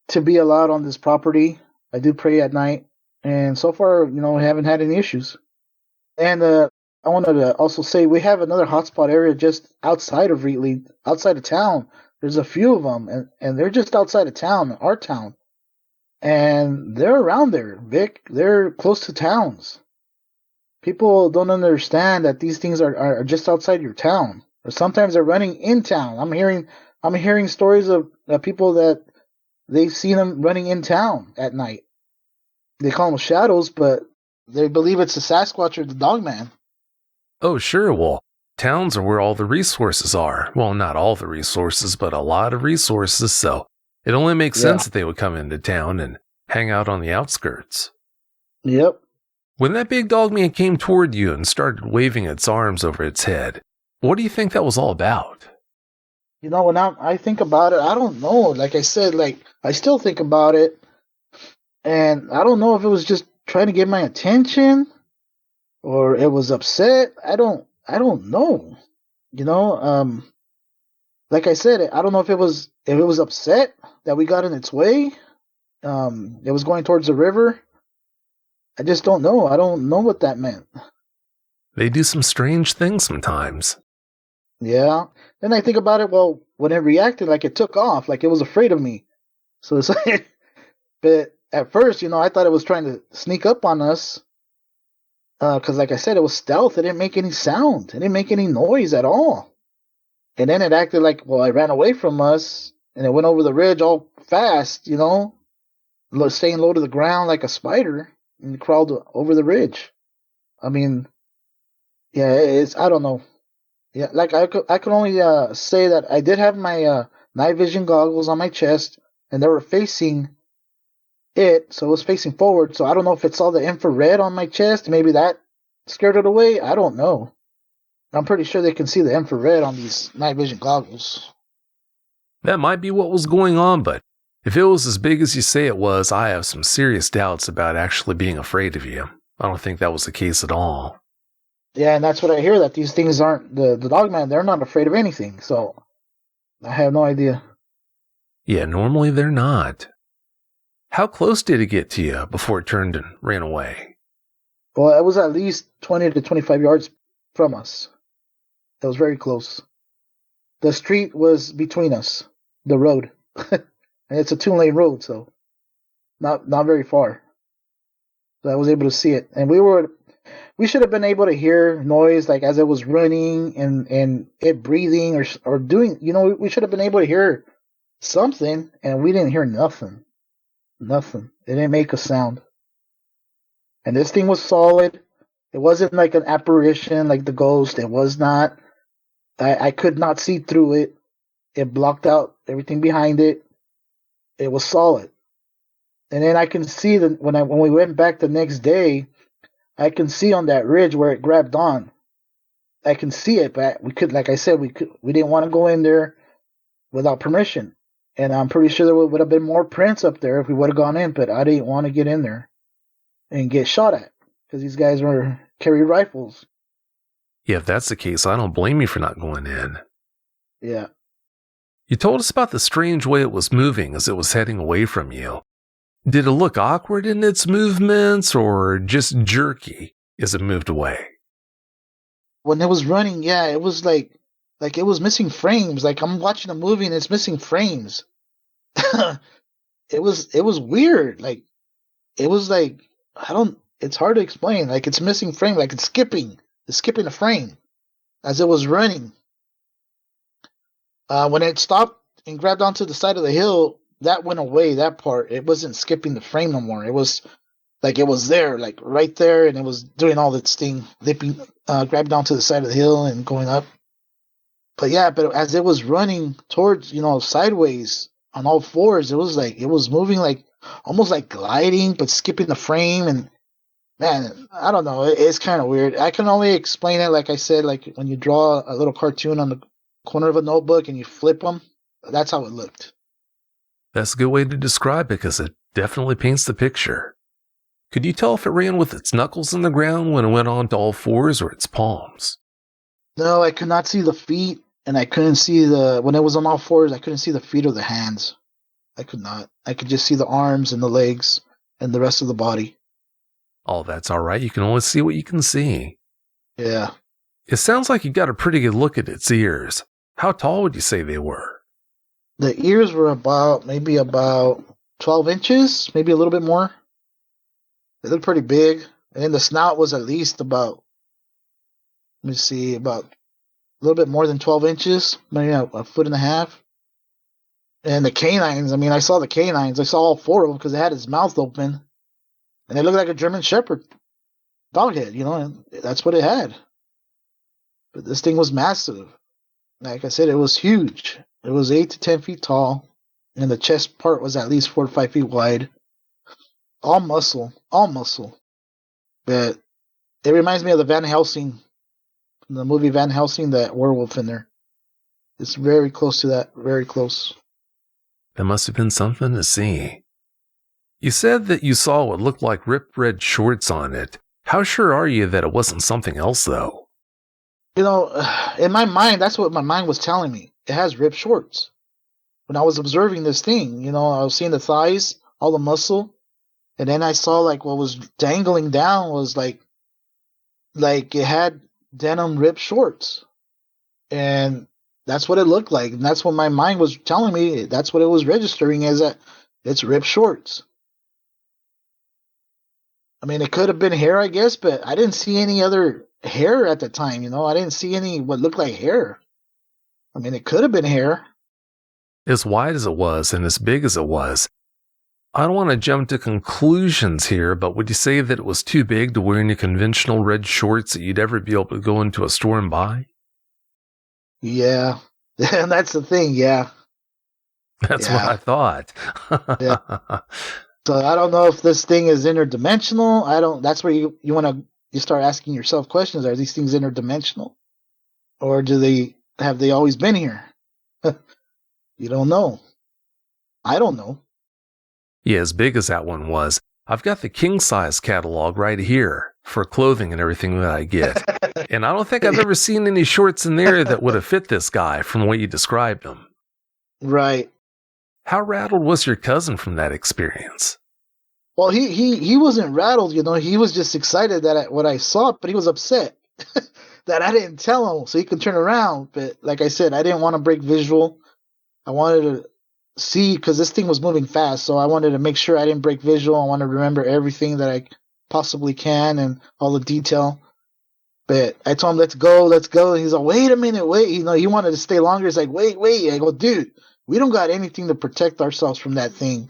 to be allowed on this property. I do pray at night. And so far, we haven't had any issues. And I wanted to also say we have another hotspot area just outside of Wheatley, outside of town. There's a few of them, and they're just outside of town, our town. And they're around there, Vic. They're close to towns. People don't understand that these things are just outside your town. Or sometimes they're running in town. I'm hearing stories of people that they've seen them running in town at night. They call them shadows, but they believe it's the Sasquatch or the Dogman. Oh, sure. Well, towns are where all the resources are. Well, not all the resources, but a lot of resources. So it only makes sense that they would come into town and hang out on the outskirts. Yep. When that big dogman came toward you and started waving its arms over its head, what do you think that was all about? When I think about it, I don't know. Like I said, like I still think about it, and I don't know if it was just trying to get my attention or it was upset. I don't know. You know, like I said, I don't know if it was upset that we got in its way. It was going towards the river. I just don't know. I don't know what that meant. They do some strange things sometimes. Yeah. Then I think about it. Well, when it reacted, like it took off, like it was afraid of me. So it's like, but at first, I thought it was trying to sneak up on us. Because, like I said, it was stealth. It didn't make any sound. It didn't make any noise at all. And then it acted like, well, it ran away from us and it went over the ridge all fast, staying low to the ground like a spider and it crawled over the ridge. I mean, yeah, I don't know. Yeah, like I could only say that I did have my night vision goggles on my chest and they were facing it, so it was facing forward. So I don't know if it saw the infrared on my chest. Maybe that scared it away. I don't know. I'm pretty sure they can see the infrared on these night vision goggles. That might be what was going on, but if it was as big as you say it was, I have some serious doubts about actually being afraid of you. I don't think that was the case at all. Yeah, and that's what I hear, that these things aren't, the Dogman, they're not afraid of anything. So I have no idea. Yeah, normally they're not. How close did it get to you before it turned and ran away? Well, it was at least 20 to 25 yards from us. It was very close. The street was between us, the road. And it's a 2-lane road, so not very far. So I was able to see it. And we should have been able to hear noise like as it was running and it breathing or doing, we should have been able to hear something, and we didn't hear nothing. Nothing. It didn't make a sound. And this thing was solid. It wasn't like an apparition like the ghost. It was not. I could not see through it. It blocked out everything behind it. It was solid. And then I can see that when we went back the next day, I can see on that ridge where it grabbed on. I can see it, but like I said, we didn't want to go in there without permission. And I'm pretty sure there would have been more prints up there if we would have gone in, but I didn't want to get in there and get shot at because these guys carry rifles. Yeah, if that's the case, I don't blame you for not going in. Yeah. You told us about the strange way it was moving as it was heading away from you. Did it look awkward in its movements or just jerky as it moved away? When it was running, yeah, it was like it was missing frames. Like I'm watching a movie and it's missing frames. It was weird. Like it was like it's hard to explain. Like it's missing frame, like it's skipping a frame as it was running. When it stopped and grabbed onto the side of the hill, that went away, that part. It wasn't skipping the frame no more. It was like it was there, like right there, and it was doing all its thing, leaping, grabbed onto the side of the hill and going up. But yeah, but as it was running towards, sideways on all fours, it was moving like almost like gliding, but skipping the frame. And man, I don't know. It's kind of weird. I can only explain it like I said, like when you draw a little cartoon on the corner of a notebook and you flip them. That's how it looked. That's a good way to describe it because it definitely paints the picture. Could you tell if it ran with its knuckles in the ground when it went on to all fours or its palms? No, I could not see the feet, and I couldn't see when it was on all fours, I couldn't see the feet or the hands. I could not. I could just see the arms and the legs and the rest of the body. Oh, that's all right. You can only see what you can see. Yeah. It sounds like you got a pretty good look at its ears. How tall would you say they were? The ears were maybe about 12 inches, maybe a little bit more. They looked pretty big. And then the snout was at least about a little bit more than 12 inches, maybe a foot and a half. And the canines, I saw the canines. I saw all four of them because it had its mouth open. And it looked like a German Shepherd dog head, and that's what it had. But this thing was massive. Like I said, it was huge. It was 8 to 10 feet tall. And the chest part was at least 4 to 5 feet wide. All muscle. But it reminds me of the Van Helsing, the movie Van Helsing, that werewolf in there. It's very close to that, very close. That must have been something to see. You said that you saw what looked like ripped red shorts on it. How sure are you that it wasn't something else, though? You know, in my mind, that's what my mind was telling me. It has ripped shorts. When I was observing this thing, you know, I was seeing the thighs, all the muscle, and then I saw like what was dangling down was like it had denim ripped shorts, and that's what it looked like, and that's what my mind was telling me. That's what it was registering as, that it's ripped shorts. I mean, it could have been hair, I guess, but I didn't see any other hair at the time. You know, I didn't see any what looked like hair. I mean, it could have been hair. As wide as it was and as big as it was, I don't want to jump to conclusions here, but would you say that it was too big to wear any conventional red shorts that you'd ever be able to go into a store and buy? Yeah, and that's the thing. Yeah, That's what I thought. Yeah. So I don't know if this thing is interdimensional. I don't. That's where you you start asking yourself questions. Are these things interdimensional, or have they always been here? You don't know. I don't know. Yeah, as big as that one was, I've got the king size catalog right here for clothing and everything that I get. And I don't think I've ever seen any shorts in there that would have fit this guy from the way you described him. Right. How rattled was your cousin from that experience? Well, he wasn't rattled, you know. He was just excited that what I saw, but he was upset that I didn't tell him so he could turn around. But like I said, I didn't want to break visual. I wanted to see, because this thing was moving fast, so I wanted to make sure I didn't break visual. I wanted to remember everything that I possibly can and all the detail. But I told him, let's go. And he's like, wait a minute, wait. You know, he wanted to stay longer. He's like, wait. I go, dude, we don't got anything to protect ourselves from that thing.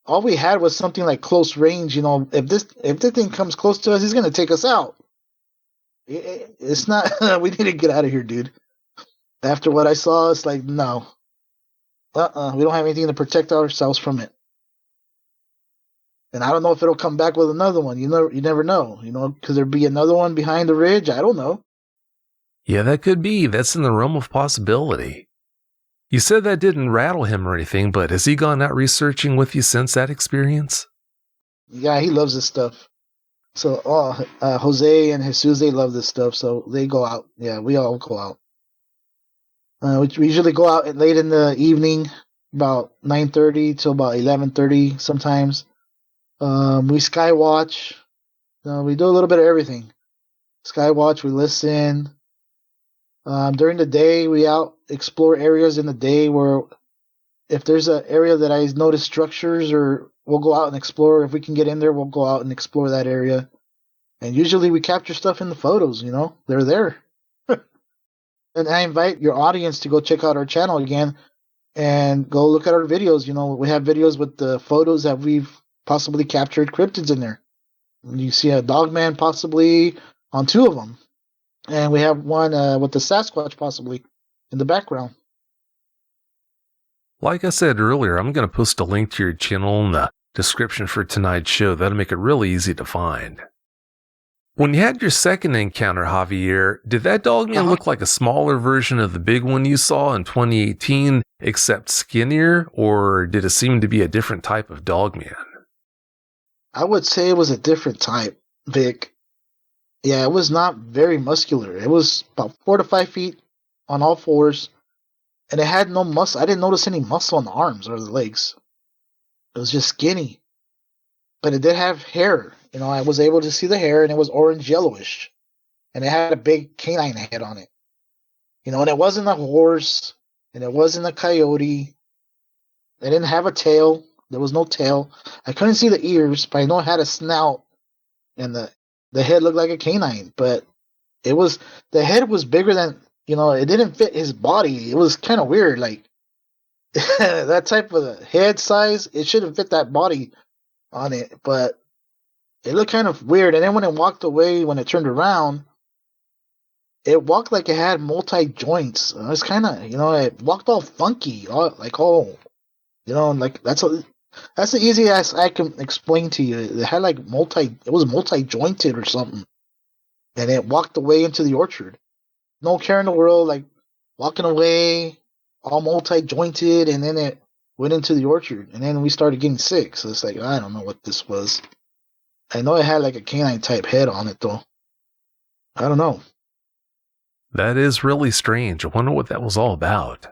All we had was something like close range. You know, if this thing comes close to us, he's gonna take us out. It's not. We need to get out of here, dude. After what I saw, it's like, no. We don't have anything to protect ourselves from it. And I don't know if it'll come back with another one. You never know. You know, could there be another one behind the ridge? I don't know. Yeah, that could be. That's in the realm of possibility. You said that didn't rattle him or anything, but has he gone out researching with you since that experience? Yeah, he loves this stuff. So, Jose and Jesus, they love this stuff, so they go out. Yeah, we all go out. We usually go out late in the evening, about 9:30 till about 11:30 sometimes. We sky watch. We do a little bit of everything. Sky watch, we listen. During the day, we out explore areas in the day where if there's an area that I notice structures, or we'll go out and explore. If we can get in there, we'll go out and explore that area. And usually we capture stuff in the photos, you know, they're there. And I invite your audience to go check out our channel again and go look at our videos. You know, we have videos with the photos that we've possibly captured cryptids in there. You see a Dogman possibly on 2 of them. And we have one with the Sasquatch possibly in the background. Like I said earlier, I'm going to post a link to your channel in the description for tonight's show. That'll make it really easy to find. When you had your second encounter, Javier, did that Dogman look like a smaller version of the big one you saw in 2018, except skinnier, or did it seem to be a different type of Dogman? I would say it was a different type, Vic. Yeah, it was not very muscular. It was about 4 to 5 feet on all fours, and it had no muscle. I didn't notice any muscle on the arms or the legs. It was just skinny. But it did have hair. You know, I was able to see the hair, and it was orange yellowish. And it had a big canine head on it. You know, and it wasn't a horse, and it wasn't a coyote. It didn't have a tail. There was no tail. I couldn't see the ears, but I know it had a snout, and the head looked like a canine. But the head was bigger than, you know, it didn't fit his body. It was kind of weird. Like, that type of head size, it shouldn't fit that body on it. But it looked kind of weird. And then when it walked away, when it turned around, it walked like it had multi-joints. It's kind of, you know, it walked all funky, like, you know, like That's the easiest I can explain to you. It had like it was multi-jointed or something, and it walked away into the orchard. No care in the world, like walking away, all multi-jointed, and then it went into the orchard, and then we started getting sick. So it's like I don't know what this was. I know it had like a canine type head on it though. I don't know. That is really strange. I wonder what that was all about.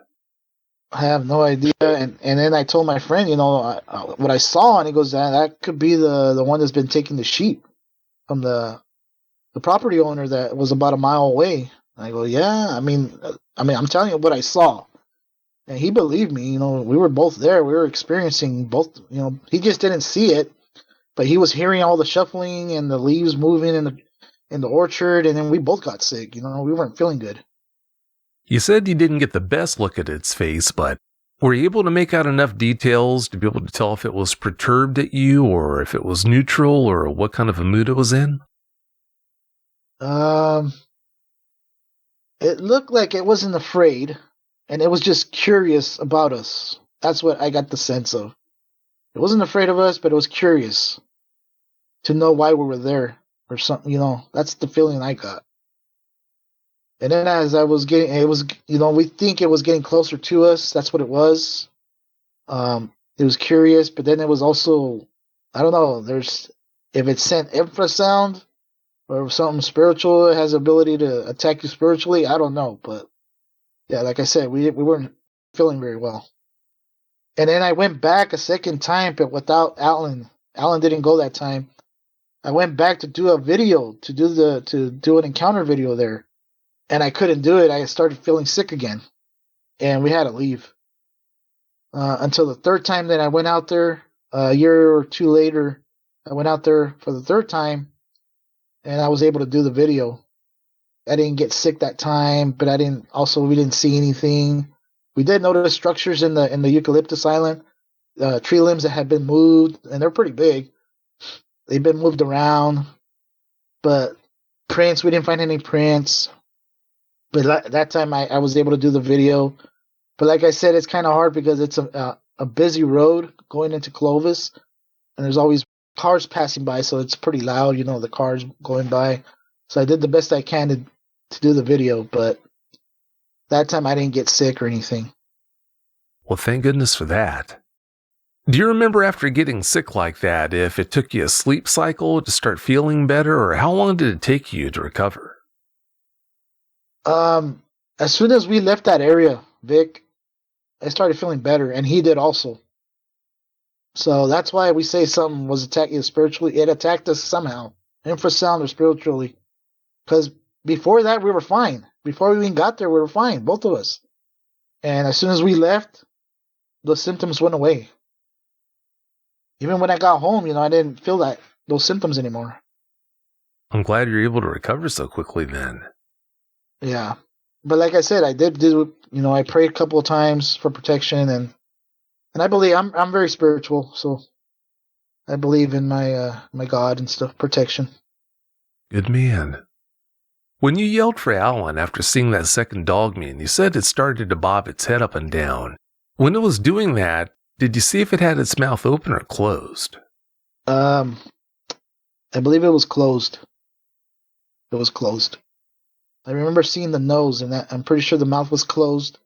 I have no idea. And then I told my friend, what I saw, and he goes, that could be the one that's been taking the sheep from the property owner that was about a mile away. I go, yeah. I'm telling you what I saw, and he believed me. We were both there. We were experiencing both. He just didn't see it, but he was hearing all the shuffling and the leaves moving in the orchard, and then we both got sick. We weren't feeling good. You said you didn't get the best look at its face, but were you able to make out enough details to be able to tell if it was perturbed at you or if it was neutral or what kind of a mood it was in? It looked like it wasn't afraid, and it was just curious about us. That's what I got the sense of. It wasn't afraid of us, but it was curious to know why we were there or something. That's the feeling I got. And then as I was getting, it was, we think it was getting closer to us. That's what it was. It was curious, but then it was also, I don't know, if it sent infrasound or something spiritual, it has the ability to attack you spiritually. I don't know, but yeah, like I said, we weren't feeling very well. And then I went back a second time, but without Alan. Alan didn't go that time. I went back to do a video, to do an encounter video there. And I couldn't do it. I started feeling sick again, and we had to leave. Until the third time that I went out there, a year or two later, I went out there for the third time, and I was able to do the video. I didn't get sick that time, but we didn't see anything. We did notice structures in the eucalyptus island, tree limbs that had been moved, and they're pretty big. They've been moved around, but prints, we didn't find any prints. But that time I was able to do the video. But like I said, it's kind of hard because it's a busy road going into Clovis, and there's always cars passing by, so it's pretty loud, the cars going by. So I did the best I can to do the video, but that time I didn't get sick or anything. Well, thank goodness for that. Do you remember after getting sick like that, if it took you a sleep cycle to start feeling better, or how long did it take you to recover? As soon as we left that area, Vic, I started feeling better, and he did also. So that's why we say something was attacking us spiritually. It attacked us somehow, infrasound or spiritually. Because before that, we were fine. Before we even got there, we were fine, both of us. And as soon as we left, the symptoms went away. Even when I got home, I didn't feel those symptoms anymore. I'm glad you're able to recover so quickly then. Yeah. But like I said, I did do, I prayed a couple of times for protection, and I believe I'm very spiritual, so I believe in my God and stuff, protection. Good man. When you yelled for Alan after seeing that second Dogman, you said it started to bob its head up and down. When it was doing that, did you see if it had its mouth open or closed? I believe it was closed. It was closed. I remember seeing the nose, and I'm pretty sure the mouth was closed,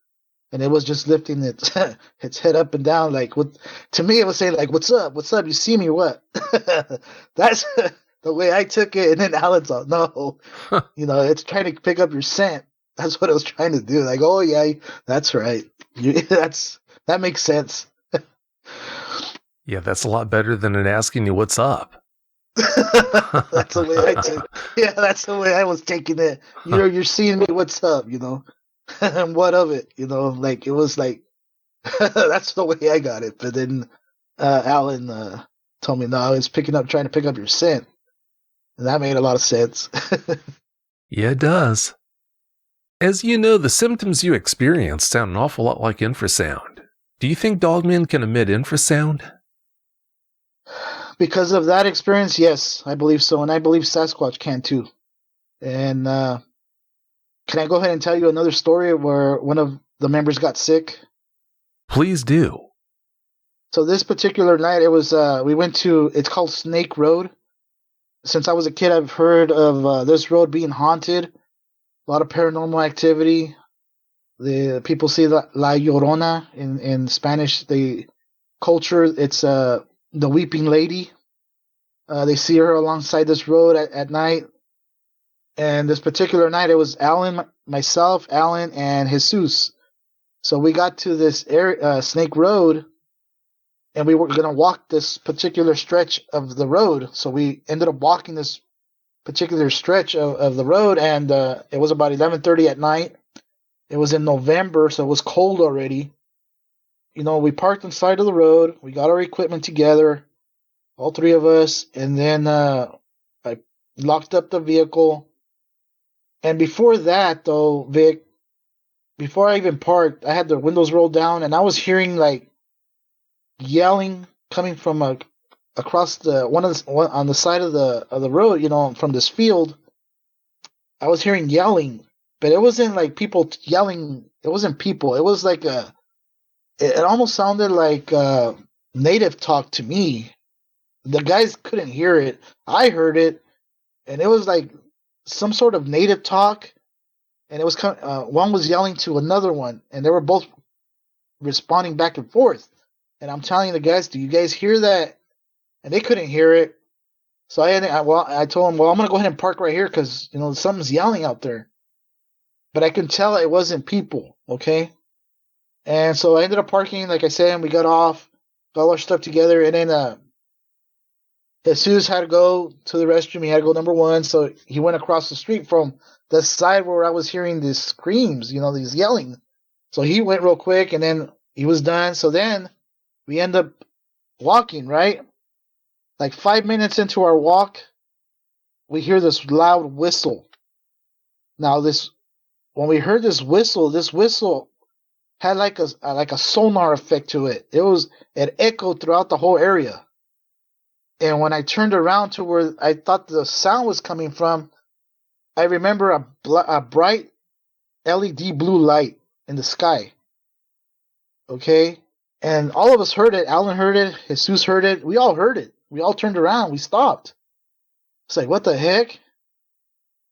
and it was just lifting its its head up and down. Like, what? To me, it was saying like, "What's up? What's up? You see me or what?" That's the way I took it. And then Alan's like, "No, it's trying to pick up your scent." That's what it was trying to do. Like, oh yeah, that's right. That makes sense. Yeah, that's a lot better than it asking you what's up. That's the way I took. Yeah, that's the way I was taking it. You're seeing me. What's up? And what of it? Like it was like that's the way I got it. But then Alan told me no, it's trying to pick up your scent, and that made a lot of sense. Yeah, it does. As you know, the symptoms you experience sound an awful lot like infrasound. Do you think Dogman can emit infrasound? Because of that experience, yes, I believe so, and I believe Sasquatch can too. And can I go ahead and tell you another story where one of the members got sick? Please do. So this particular night, it was we went to. It's called Snake Road. Since I was a kid, I've heard of this road being haunted. A lot of paranormal activity. The people see La Llorona in Spanish. The culture, it's the weeping lady. They see her alongside this road at night. And this particular night, it was myself, Alan, and Jesus. So we got to this area, Snake Road, and we were going to walk this particular stretch of the road. So we ended up walking this particular stretch of the road, and it was about 11:30 at night. It was in November, so it was cold already. We parked on the side of the road. We got our equipment together, all three of us, and then I locked up the vehicle. And before that, though, Vic, before I even parked, I had the windows rolled down, and I was hearing like yelling coming from across the one on the side of the road, from this field. I was hearing yelling, but it wasn't like people yelling. It wasn't people. It was like it almost sounded like native talk to me. The guys couldn't hear it. I heard it, and it was like some sort of native talk. And it was one was yelling to another one, and they were both responding back and forth. And I'm telling the guys, "Do you guys hear that?" And they couldn't hear it. So I told them, "Well, I'm gonna go ahead and park right here because something's yelling out there." But I could tell it wasn't people. Okay. And so I ended up parking, like I said, and we got off, got all our stuff together, and then Jesus had to go to the restroom. He had to go number one, so he went across the street from the side where I was hearing these screams, these yelling. So he went real quick, and then he was done. So then we end up walking, right? Like 5 minutes into our walk, we hear this loud whistle. Now when we heard this whistle had like a sonar effect to it. It echoed throughout the whole area. And when I turned around to where I thought the sound was coming from, I remember a bright LED blue light in the sky. Okay? And all of us heard it. Alan heard it. Jesus heard it. We all heard it. We all turned around. We stopped. It's like, what the heck?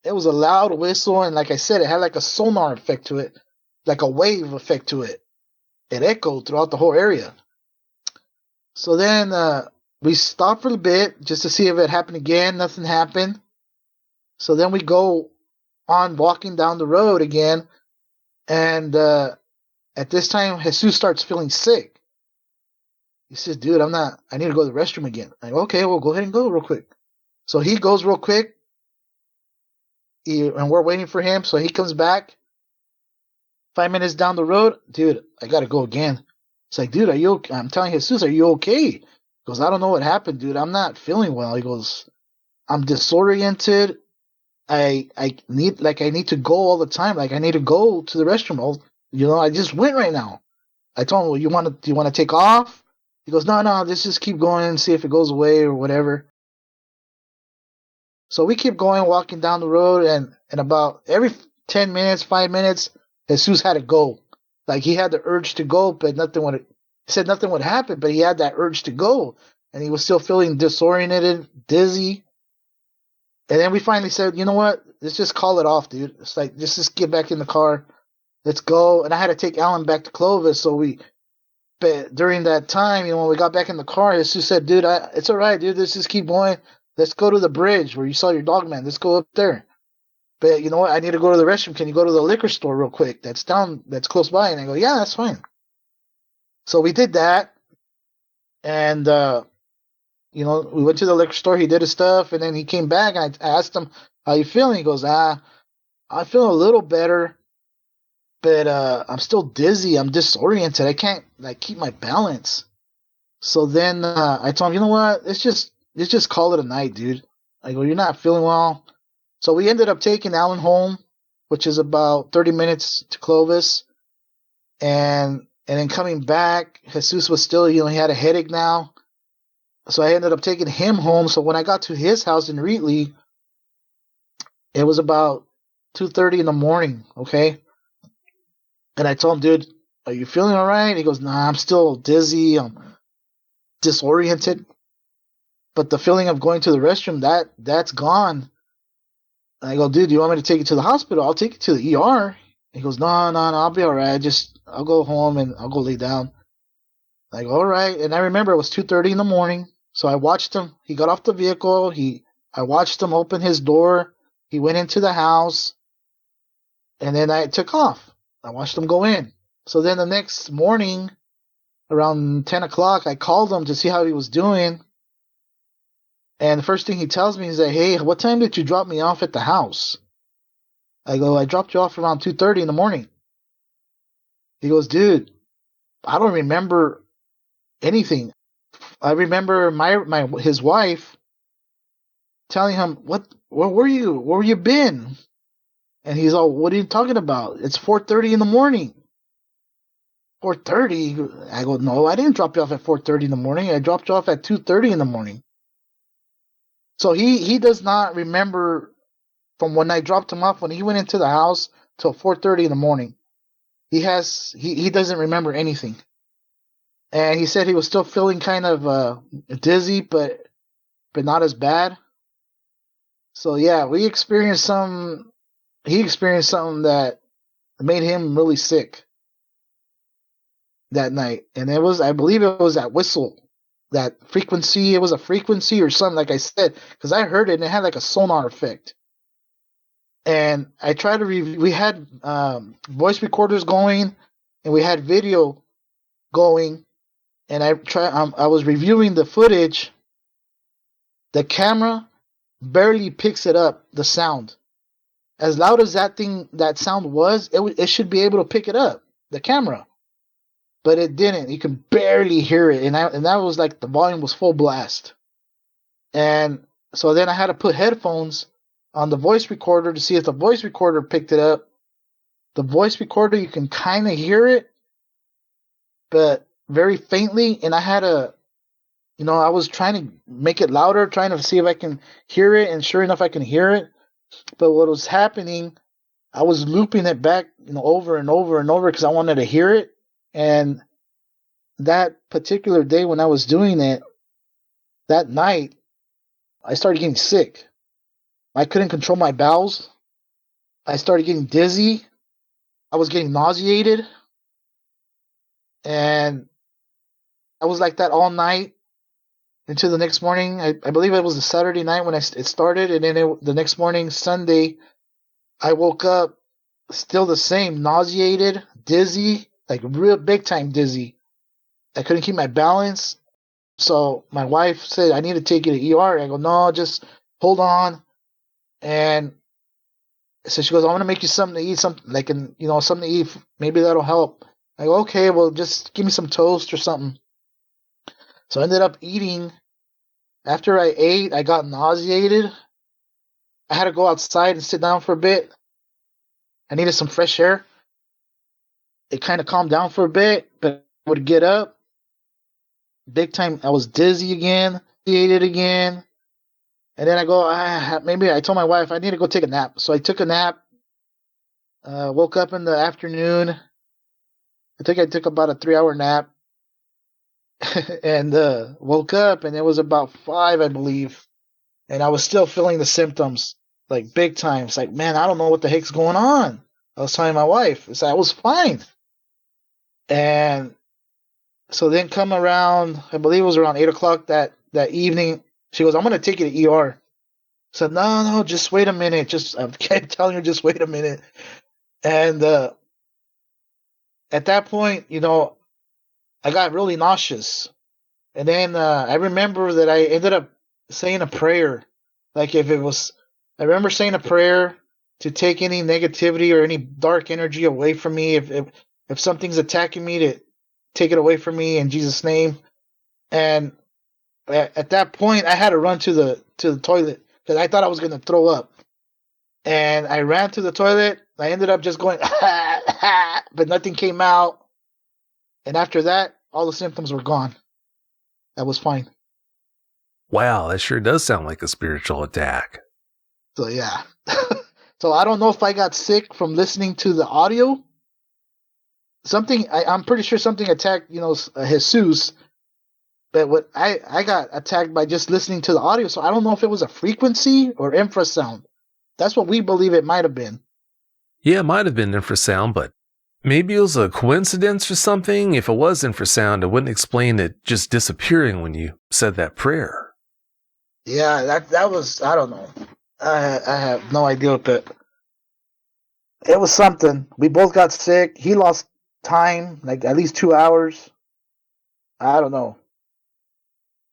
It was a loud whistle, and like I said, it had like a sonar effect to it, like a wave effect to it. It echoed throughout the whole area. So then we stopped for a bit just to see if it happened again. Nothing happened. So then we go on walking down the road again, and at this time, Jesus starts feeling sick. He says, "Dude, I need to go to the restroom again." I go, "Okay, well, go ahead and go real quick." So he goes real quick, and we're waiting for him. So he comes back. 5 minutes down the road, "Dude, I gotta go again." It's like, "Dude, are you okay?" I'm telling Jesus, "Are you okay?" He goes, "I don't know what happened, dude. I'm not feeling well." He goes, "I'm disoriented. I need to go all the time. Like I need to go to the restroom. I just went right now." I told him, "Well, do you want to take off?" He goes, "No, let's just keep going and see if it goes away or whatever." So we keep going, walking down the road, and about every 10 minutes, 5 minutes, Jesus had to go. Like he had the urge to go, but he said nothing would happen, but he had that urge to go. And he was still feeling disoriented, dizzy. And then we finally said, "You know what? Let's just call it off, dude. It's like, just get back in the car. Let's go." And I had to take Alan back to Clovis. But during that time, when we got back in the car, Jesus said, "Dude, it's all right, dude. Let's just keep going. Let's go to the bridge where you saw your Dogman. Let's go up there. But you know what? I need to go to the restroom. Can you go to the liquor store real quick? That's close by." And I go, "Yeah, that's fine." So we did that. And, we went to the liquor store. He did his stuff. And then he came back. And I asked him, "How you feeling?" He goes, "I feel a little better. But I'm still dizzy. I'm disoriented. I can't keep my balance." So then I told him, "You know what? Let's just call it a night, dude." I go, "You're not feeling well." So we ended up taking Alan home, which is about 30 minutes to Clovis, and then coming back, Jesus was still, he had a headache now. So I ended up taking him home. So when I got to his house in Wheatley, it was about 2:30 in the morning. Okay. And I told him, "Dude, are you feeling all right?" He goes, "Nah, I'm still dizzy. disoriented. But the feeling of going to the restroom, that's gone. And I go, dude, do you want me to take you to the hospital? I'll take you to the ER. He goes, no, I'll be all right. I'll go home and I'll go lay down. I go, all right. And I remember it was 2:30 in the morning. So I watched him. He got off the vehicle. I watched him open his door. He went into the house. And then I took off. I watched him go in. So then the next morning, around 10 o'clock, I called him to see how he was doing. And the first thing he tells me is that, hey, what time did you drop me off at the house? I go, I dropped you off around 2:30 in the morning. He goes, dude, I don't remember anything. I remember his wife telling him, where were you? Where you been? And he's all, what are you talking about? It's 4:30 in the morning. 4:30? I go, no, I didn't drop you off at 4:30 in the morning. I dropped you off at 2:30 in the morning. So he does not remember from when I dropped him off when he went into the house till 4:30 in the morning. He doesn't remember anything. And he said he was still feeling kind of dizzy, but not as bad. So yeah, he experienced something that made him really sick that night. And I believe it was that whistle, that frequency. It was a frequency or something, like I said, because I heard it and it had like a sonar effect. And I tried to we had voice recorders going and we had video going, and I was reviewing the footage. The camera barely picks it up, the sound. As loud as that sound was, it should be able to pick it up, the camera. But it didn't. You can barely hear it, and that was like the volume was full blast. And so then I had to put headphones on the voice recorder to see if the voice recorder picked it up. The voice recorder, you can kind of hear it, but very faintly. And I had I was trying to make it louder, trying to see if I can hear it, and sure enough, I can hear it. But what was happening, I was looping it back, over and over and over because I wanted to hear it. And that particular day when I was doing it, that night, I started getting sick. I couldn't control my bowels. I started getting dizzy. I was getting nauseated. And I was like that all night until the next morning. I believe it was a Saturday night when it started. And then the next morning, Sunday, I woke up still the same, nauseated, dizzy, like real big time dizzy. I couldn't keep my balance. So my wife said, I need to take you to ER. I go, no, just hold on. And so she goes, I want to make you something to eat, something to eat. Maybe that'll help. I go, okay, well, just give me some toast or something. So I ended up eating. After I ate, I got nauseated. I had to go outside and sit down for a bit. I needed some fresh air. It kind of calmed down for a bit, but I would get up. Big time, I was dizzy again, nauseated again. And then I go, maybe I told my wife I need to go take a nap. So I took a nap, woke up in the afternoon. I think I took about a 3-hour nap and woke up, and it was about 5, I believe. And I was still feeling the symptoms, like big time. It's like, man, I don't know what the heck's going on. I was telling my wife, I was fine. And so then come around, I believe it was around 8 o'clock that evening, she goes, I'm going to take you to ER. I said, no, just wait a minute. I kept telling her, just wait a minute. And at that point, I got really nauseous. And then I remember that I ended up saying a prayer. I remember saying a prayer to take any negativity or any dark energy away from me. If something's attacking me, to take it away from me in Jesus' name. And at that point, I had to run to the toilet because I thought I was going to throw up. And I ran to the toilet. I ended up just going, but nothing came out. And after that, all the symptoms were gone. I was fine. Wow, that sure does sound like a spiritual attack. So yeah. So I don't know if I got sick from listening to the audio. I'm pretty sure something attacked, Jesus. But what I got attacked by just listening to the audio, so I don't know if it was a frequency or infrasound. That's what we believe it might have been. Yeah, it might have been infrasound, but maybe it was a coincidence or something. If it was infrasound, it wouldn't explain it just disappearing when you said that prayer. Yeah, that was, I don't know. I have no idea what that. It was something. We both got sick. He lost time, like at least 2 hours. I don't know.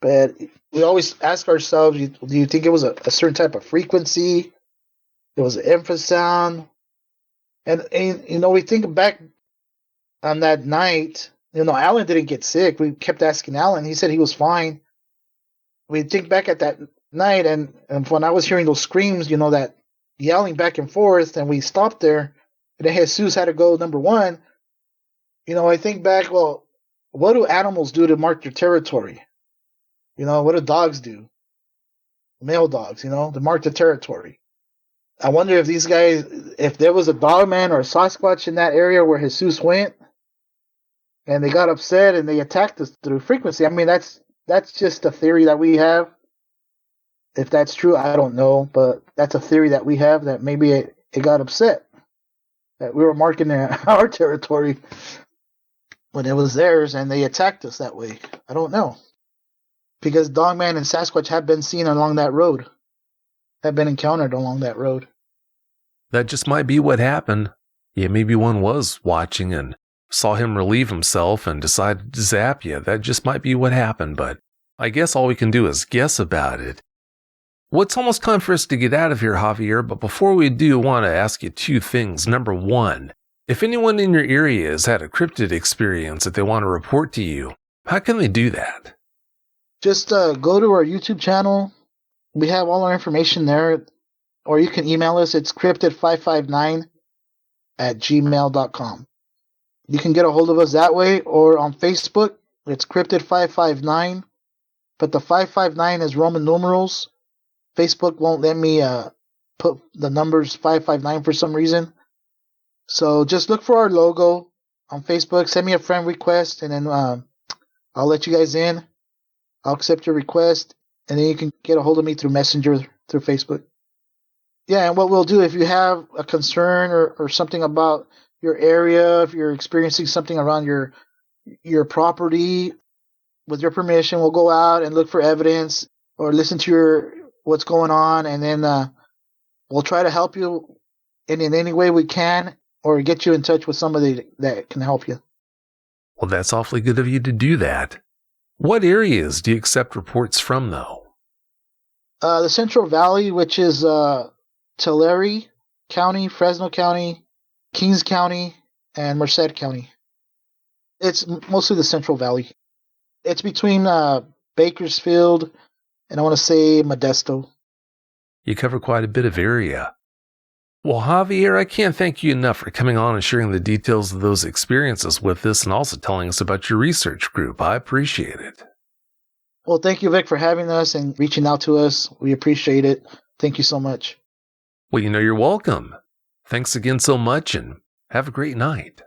But we always ask ourselves, do you think it was a certain type of frequency? It was an infrasound. And we think back on that night. Alan didn't get sick. We kept asking Alan. He said he was fine. We think back at that night, and when I was hearing those screams, that yelling back and forth, and we stopped there, and then Jesus had to go number one. I think back, well, what do animals do to mark their territory? What do dogs do? Male dogs, to mark the territory. I wonder if these guys, if there was a Dogman or a Sasquatch in that area where Jesus went, and they got upset and they attacked us through frequency. I mean, that's just a theory that we have. If that's true, I don't know, but that's a theory that we have, that maybe it got upset that we were marking our territory when it was theirs, and they attacked us that way. I don't know. Because Dogman and Sasquatch have been seen along that road, have been encountered along that road. That just might be what happened. Yeah, maybe one was watching and saw him relieve himself and decided to zap you. That just might be what happened, but I guess all we can do is guess about it. Well, it's almost time for us to get out of here, Javier, but before we do, I want to ask you two things. Number one, if anyone in your area has had a cryptid experience that they want to report to you, how can they do that? Just go to our YouTube channel. We have all our information there. Or you can email us. It's cryptid559@gmail.com. You can get a hold of us that way, or on Facebook. It's Cryptid559. But the 559 is Roman numerals. Facebook won't let me put the numbers 559 for some reason. So just look for our logo on Facebook. Send me a friend request, and then I'll let you guys in. I'll accept your request, and then you can get a hold of me through Messenger, through Facebook. Yeah, and what we'll do, if you have a concern or something about your area, if you're experiencing something around your property, with your permission, we'll go out and look for evidence or listen to what's going on, and then we'll try to help you in any way we can, or get you in touch with somebody that can help you. Well, that's awfully good of you to do that. What areas do you accept reports from, though? The Central Valley, which is Tulare County, Fresno County, Kings County, and Merced County. It's mostly the Central Valley. It's between Bakersfield and I want to say Modesto. You cover quite a bit of area. Well, Javier, I can't thank you enough for coming on and sharing the details of those experiences with us, and also telling us about your research group. I appreciate it. Well, thank you, Vic, for having us and reaching out to us. We appreciate it. Thank you so much. Well, you're welcome. Thanks again so much, and have a great night.